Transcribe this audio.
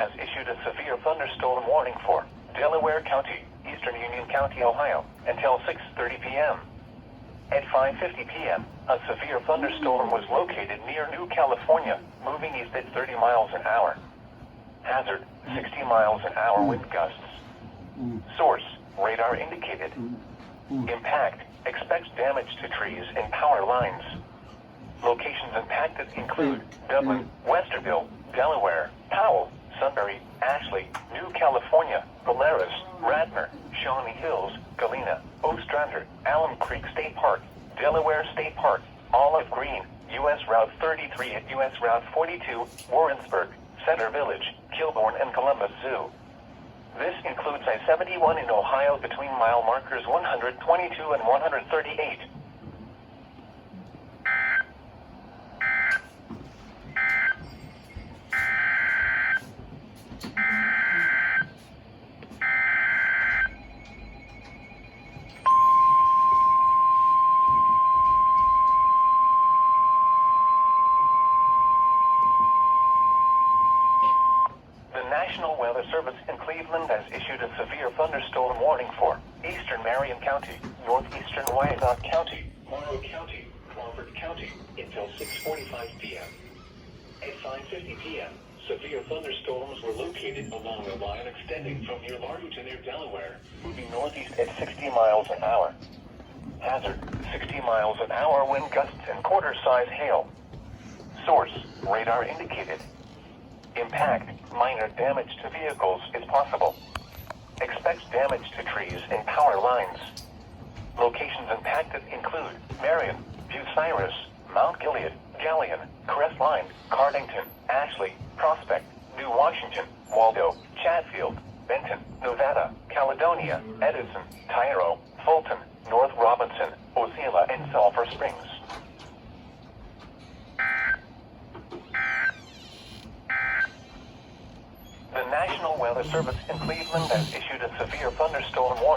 has issued a severe thunderstorm warning for Delaware County, Eastern Union County, Ohio, until 6:30 p.m. At 5:50 p.m., a severe thunderstorm was located near New California, moving east at 30 miles an hour. Hazard, 60 miles an hour wind gusts. Source, radar indicated. Impact, expects damage to trees and power lines. Locations impacted include Dublin, Westerville, Delaware, Powell, Sunbury, Ashley, New California, Polaris, Radnor, Shawnee Hills, Galena, Ostrander, Alum Creek State Park, Delaware State Park, Olive Green, U.S. Route 33 at U.S. Route 42, Warrensburg, Center Village, Kilbourne, and Columbus Zoo. This includes I-71 in Ohio between mile markers 122 and 138. The National Weather Service in Cleveland has issued a severe thunderstorm warning for eastern Marion County, northeastern Wyandotte County, Morrow County, Crawford County, until 6:45 p.m. At 5:50 p.m., severe thunderstorms were located along a line extending from near Largo to near Delaware, moving northeast at 60 miles an hour. Hazard, 60 miles an hour wind gusts and quarter-size hail. Source, radar indicated. Impact, minor damage to vehicles is possible. Expects damage to trees and power lines. Locations impacted include Marion, Bucyrus, Mount Gilead, Galleon, Crestline, Cardington, Ashley, Prospect, New Washington, Waldo, Chatfield, Benton, Nevada, Caledonia, Edison, Tyro, Fulton, North Robinson, Osceola, and Sulphur Springs. The National Weather Service in Cleveland has issued a severe thunderstorm warning.